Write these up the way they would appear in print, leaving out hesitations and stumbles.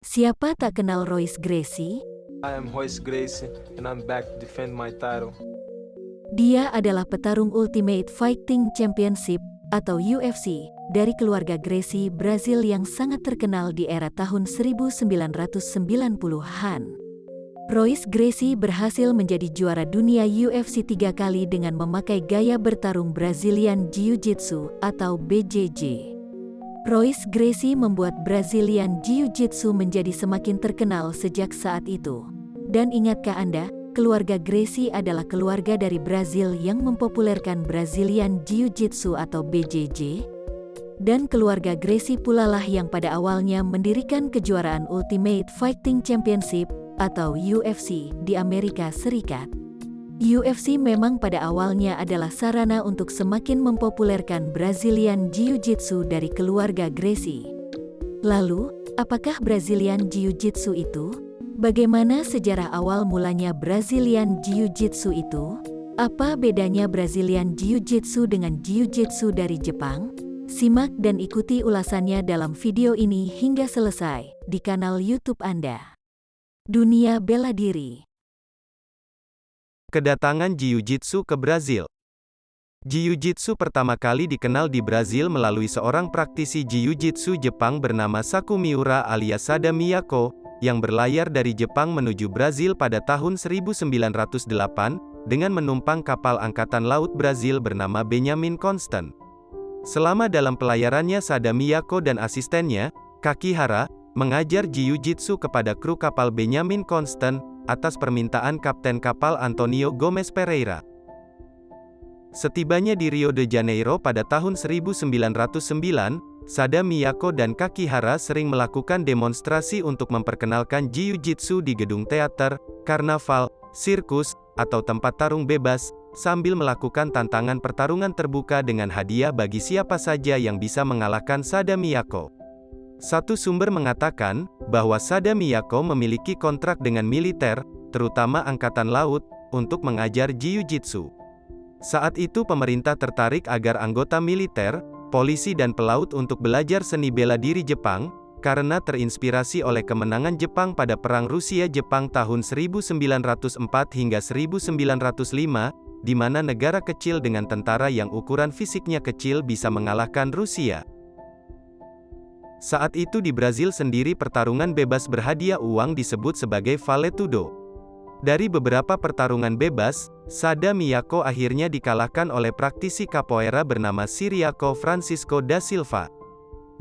Siapa tak kenal Royce Gracie? I am Royce Gracie and I'm back to defend my title. Dia adalah petarung Ultimate Fighting Championship atau UFC dari keluarga Gracie Brazil yang sangat terkenal di era tahun 1990-an. Royce Gracie berhasil menjadi juara dunia UFC 3 kali dengan memakai gaya bertarung Brazilian Jiu-Jitsu atau BJJ. Royce Gracie membuat Brazilian Jiu-Jitsu menjadi semakin terkenal sejak saat itu. Dan ingatkah Anda, keluarga Gracie adalah keluarga dari Brazil yang mempopulerkan Brazilian Jiu-Jitsu atau BJJ? Dan keluarga Gracie pula lah yang pada awalnya mendirikan kejuaraan Ultimate Fighting Championship atau UFC di Amerika Serikat. UFC memang pada awalnya adalah sarana untuk semakin mempopulerkan Brazilian Jiu-Jitsu dari keluarga Gracie. Lalu, apakah Brazilian Jiu-Jitsu itu? Bagaimana sejarah awal mulanya Brazilian Jiu-Jitsu itu? Apa bedanya Brazilian Jiu-Jitsu dengan Jiu-Jitsu dari Jepang? Simak dan ikuti ulasannya dalam video ini hingga selesai di kanal YouTube Anda. Dunia Bela Diri. Kedatangan Jiu-Jitsu ke Brazil. Jiu-Jitsu pertama kali dikenal di Brazil melalui seorang praktisi Jiu-Jitsu Jepang bernama Saku Miura alias Sada Miyako, yang berlayar dari Jepang menuju Brazil pada tahun 1908, dengan menumpang kapal angkatan laut Brazil bernama Benjamin Constant. Selama dalam pelayarannya Sada Miyako dan asistennya, Kakihara, mengajar Jiu-Jitsu kepada kru kapal Benjamin Constant, atas permintaan Kapten kapal Antonio Gomes Pereira. Setibanya di Rio de Janeiro pada tahun 1909, Sada Miyako dan Kakihara sering melakukan demonstrasi untuk memperkenalkan Jiu-Jitsu di gedung teater, karnaval, sirkus, atau tempat tarung bebas, sambil melakukan tantangan pertarungan terbuka dengan hadiah bagi siapa saja yang bisa mengalahkan Sada Miyako. Satu sumber mengatakan bahwa Sada Miyako memiliki kontrak dengan militer, terutama Angkatan Laut, untuk mengajar Jiu-Jitsu. Saat itu pemerintah tertarik agar anggota militer, polisi dan pelaut untuk belajar seni bela diri Jepang, karena terinspirasi oleh kemenangan Jepang pada Perang Rusia-Jepang tahun 1904 hingga 1905, di mana negara kecil dengan tentara yang ukuran fisiknya kecil bisa mengalahkan Rusia. Saat itu di Brazil sendiri pertarungan bebas berhadiah uang disebut sebagai vale tudo. Dari beberapa pertarungan bebas, Sada Miyako akhirnya dikalahkan oleh praktisi capoeira bernama Ciriaco Francisco da Silva.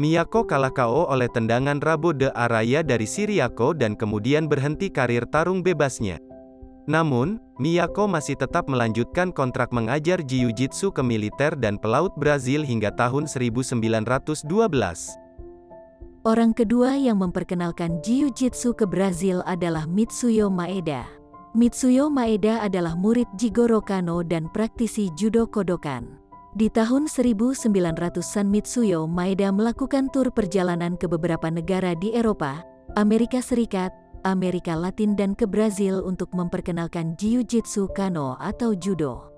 Miyako kalah KO oleh tendangan rabo de araya dari Ciriaco dan kemudian berhenti karir tarung bebasnya. Namun, Miyako masih tetap melanjutkan kontrak mengajar Jiu-Jitsu ke militer dan pelaut Brazil hingga tahun 1912. Orang kedua yang memperkenalkan Jiu-Jitsu ke Brazil adalah Mitsuyo Maeda. Mitsuyo Maeda adalah murid Jigoro Kano dan praktisi Judo Kodokan. Di tahun 1900-an Mitsuyo Maeda melakukan tur perjalanan ke beberapa negara di Eropa, Amerika Serikat, Amerika Latin dan ke Brazil untuk memperkenalkan Jiu-Jitsu Kano atau Judo.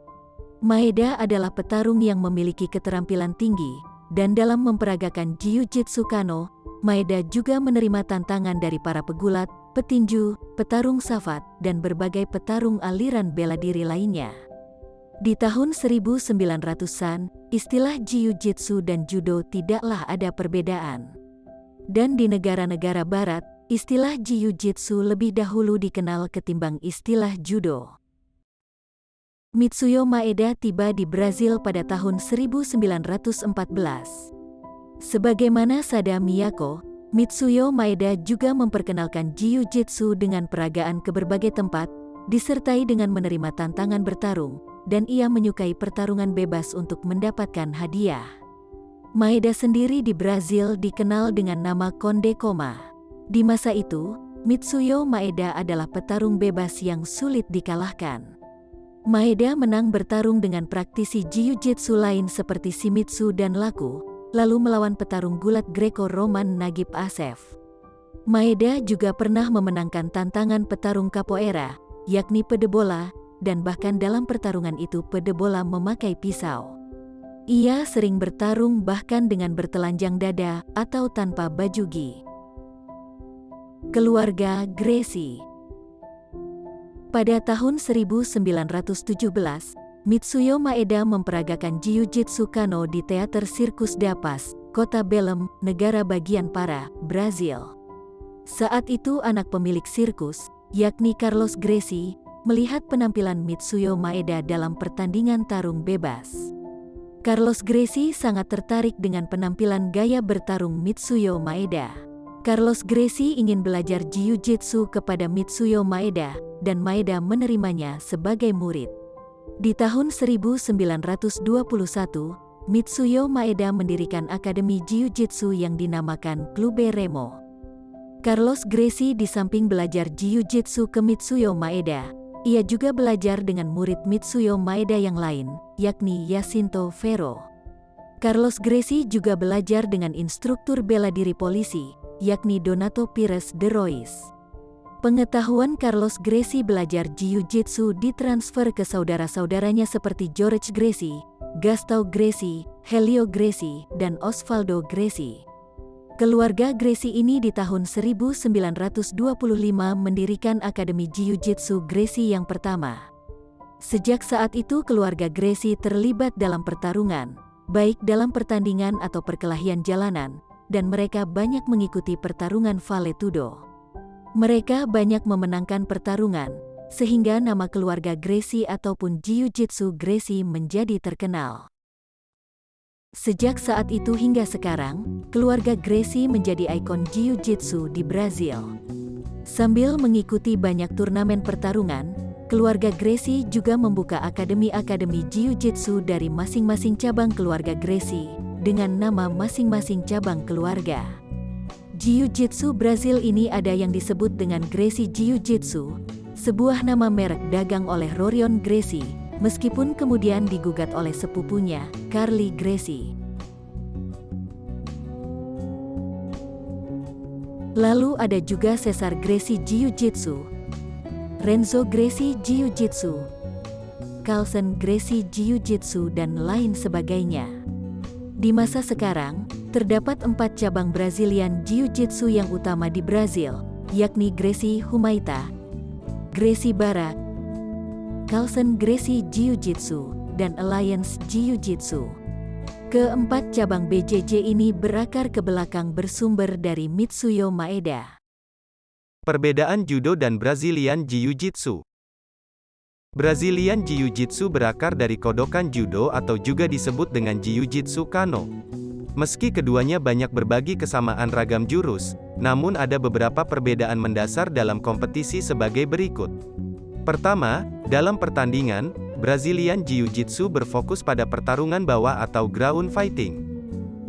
Maeda adalah petarung yang memiliki keterampilan tinggi, dan dalam memperagakan Jiu-Jitsu Kano, Maeda juga menerima tantangan dari para pegulat, petinju, petarung safat, dan berbagai petarung aliran bela diri lainnya. Di tahun 1900-an, istilah Jiu-Jitsu dan Judo tidaklah ada perbedaan. Dan di negara-negara barat, istilah Jiu-Jitsu lebih dahulu dikenal ketimbang istilah Judo. Mitsuyo Maeda tiba di Brazil pada tahun 1914. Sebagaimana Sada Miyako, Mitsuyo Maeda juga memperkenalkan Jiu-Jitsu dengan peragaan ke berbagai tempat, disertai dengan menerima tantangan bertarung, dan ia menyukai pertarungan bebas untuk mendapatkan hadiah. Maeda sendiri di Brazil dikenal dengan nama Konde Koma. Di masa itu, Mitsuyo Maeda adalah petarung bebas yang sulit dikalahkan. Maeda menang bertarung dengan praktisi Jiu-Jitsu lain seperti Shimizu dan Laku, lalu melawan petarung gulat Greco-Roman Nagib Asef. Maeda juga pernah memenangkan tantangan petarung capoeira, yakni pedebola, dan bahkan dalam pertarungan itu pedebola memakai pisau. Ia sering bertarung bahkan dengan bertelanjang dada atau tanpa baju gi. Keluarga Gracie. Pada tahun 1917, Mitsuyo Maeda memperagakan Jiu-Jitsu Kano di Teater Sirkus da Paz, Kota Belém, negara bagian Pará, Brazil. Saat itu anak pemilik sirkus, yakni Carlos Gracie, melihat penampilan Mitsuyo Maeda dalam pertandingan tarung bebas. Carlos Gracie sangat tertarik dengan penampilan gaya bertarung Mitsuyo Maeda. Carlos Gracie ingin belajar Jiu-Jitsu kepada Mitsuyo Maeda, dan Maeda menerimanya sebagai murid. Di tahun 1921, Mitsuyo Maeda mendirikan Akademi Jiu-Jitsu yang dinamakan Clube Remo. Carlos Gracie di samping belajar Jiu-Jitsu ke Mitsuyo Maeda, ia juga belajar dengan murid Mitsuyo Maeda yang lain, yakni Jacinto Ferro. Carlos Gracie juga belajar dengan instruktur bela diri polisi, yakni Donato Pires de Rois. Pengetahuan Carlos Gracie belajar Jiu-Jitsu ditransfer ke saudara-saudaranya seperti George Gracie, Gastão Gracie, Helio Gracie, dan Osvaldo Gracie. Keluarga Gracie ini di tahun 1925 mendirikan Akademi Jiu-Jitsu Gracie yang pertama. Sejak saat itu keluarga Gracie terlibat dalam pertarungan, baik dalam pertandingan atau perkelahian jalanan, dan mereka banyak mengikuti pertarungan Vale Tudo. Mereka banyak memenangkan pertarungan, sehingga nama keluarga Gracie ataupun Jiu-Jitsu Gracie menjadi terkenal. Sejak saat itu hingga sekarang, keluarga Gracie menjadi ikon Jiu-Jitsu di Brazil. Sambil mengikuti banyak turnamen pertarungan, keluarga Gracie juga membuka akademi-akademi Jiu-Jitsu dari masing-masing cabang keluarga Gracie, dengan nama masing-masing cabang keluarga. Jiu-Jitsu Brazil ini ada yang disebut dengan Gracie Jiu-Jitsu, sebuah nama merek dagang oleh Rorion Gracie, meskipun kemudian digugat oleh sepupunya, Carly Gracie. Lalu ada juga Cesar Gracie Jiu-Jitsu, Renzo Gracie Jiu-Jitsu, Carlsen Gracie Jiu-Jitsu, dan lain sebagainya. Di masa sekarang, terdapat 4 cabang Brazilian Jiu-Jitsu yang utama di Brazil, yakni Gracie Humaita, Gracie Barra, Carlsen Gracie Jiu-Jitsu, dan Alliance Jiu-Jitsu. Keempat cabang BJJ ini berakar ke belakang bersumber dari Mitsuyo Maeda. Perbedaan Judo dan Brazilian Jiu-Jitsu. Brazilian Jiu-Jitsu berakar dari kodokan Judo atau juga disebut dengan Jiu-Jitsu Kano. Meski keduanya banyak berbagi kesamaan ragam jurus, namun ada beberapa perbedaan mendasar dalam kompetisi sebagai berikut. Pertama, dalam pertandingan, Brazilian Jiu-Jitsu berfokus pada pertarungan bawah atau ground fighting.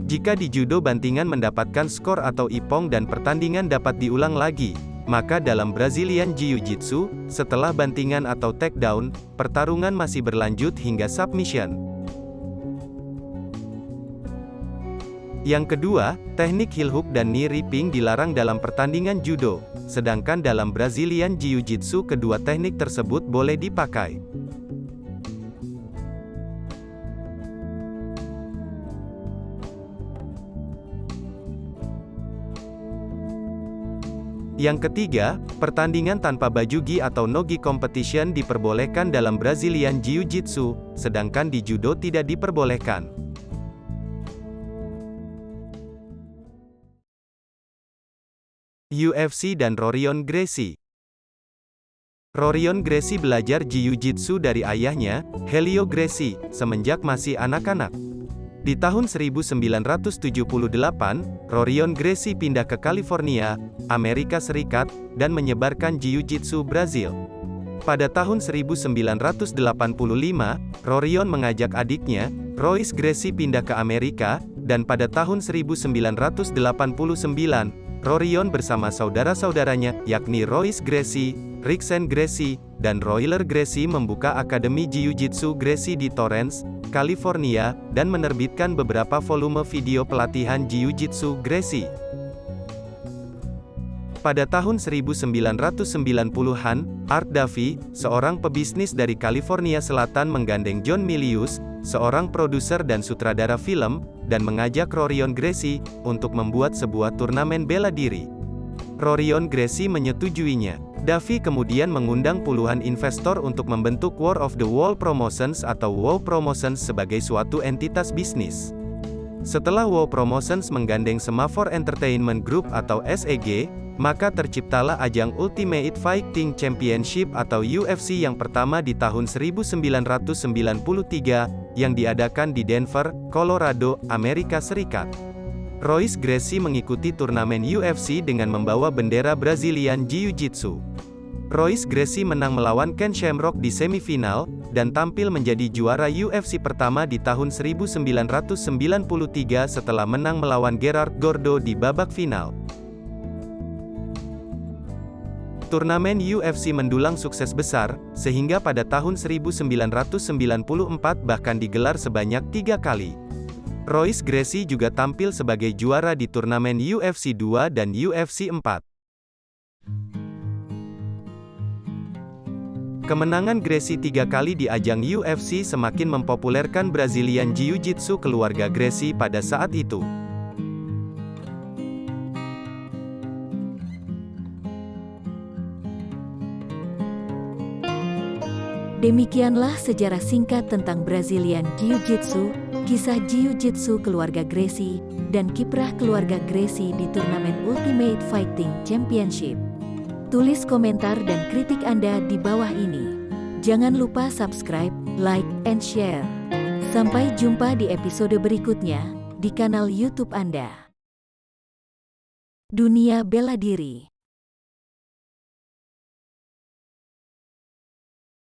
Jika di judo bantingan mendapatkan skor atau ippon dan pertandingan dapat diulang lagi, maka dalam Brazilian Jiu-Jitsu, setelah bantingan atau takedown, pertarungan masih berlanjut hingga submission. Yang kedua, teknik heel hook dan knee ripping dilarang dalam pertandingan judo, sedangkan dalam Brazilian Jiu-Jitsu kedua teknik tersebut boleh dipakai. Yang ketiga, pertandingan tanpa baju gi atau no-gi competition diperbolehkan dalam Brazilian Jiu-Jitsu, sedangkan di judo tidak diperbolehkan. UFC dan Rorion Gracie. Rorion Gracie belajar Jiu-Jitsu dari ayahnya, Helio Gracie, semenjak masih anak-anak. Di tahun 1978, Rorion Gracie pindah ke California, Amerika Serikat, dan menyebarkan Jiu-Jitsu Brazil. Pada tahun 1985, Rorion mengajak adiknya, Royce Gracie pindah ke Amerika, dan pada tahun 1989, Rorion bersama saudara-saudaranya, yakni Royce Gracie, Rickson Gracie, dan Royler Gracie membuka Akademi Jiu-Jitsu Gracie di Torrance, California, dan menerbitkan beberapa volume video pelatihan Jiu-Jitsu Gracie. Pada tahun 1990-an, Art Davie, seorang pebisnis dari California Selatan menggandeng John Milius, seorang produser dan sutradara film, dan mengajak Rorion Gracie untuk membuat sebuah turnamen bela diri. Rorion Gracie menyetujuinya. Davi kemudian mengundang puluhan investor untuk membentuk War of the Wall Promotions atau WOW Promotions sebagai suatu entitas bisnis. Setelah WOW Promotions menggandeng Semaphore Entertainment Group atau SEG, maka terciptalah ajang Ultimate Fighting Championship atau UFC yang pertama di tahun 1993, yang diadakan di Denver, Colorado, Amerika Serikat. Royce Gracie mengikuti turnamen UFC dengan membawa bendera Brazilian Jiu-Jitsu. Royce Gracie menang melawan Ken Shamrock di semifinal, dan tampil menjadi juara UFC pertama di tahun 1993 setelah menang melawan Gerard Gordo di babak final. Turnamen UFC mendulang sukses besar, sehingga pada tahun 1994 bahkan digelar sebanyak 3 kali. Royce Gracie juga tampil sebagai juara di turnamen UFC 2 dan UFC 4. Kemenangan Gracie 3 kali di ajang UFC semakin mempopulerkan Brazilian Jiu-Jitsu keluarga Gracie pada saat itu. Demikianlah sejarah singkat tentang Brazilian Jiu-Jitsu, kisah Jiu-Jitsu keluarga Gracie, dan kiprah keluarga Gracie di turnamen Ultimate Fighting Championship. Tulis komentar dan kritik Anda di bawah ini. Jangan lupa subscribe, like, and share. Sampai jumpa di episode berikutnya, di kanal YouTube Anda. Dunia Bela Diri.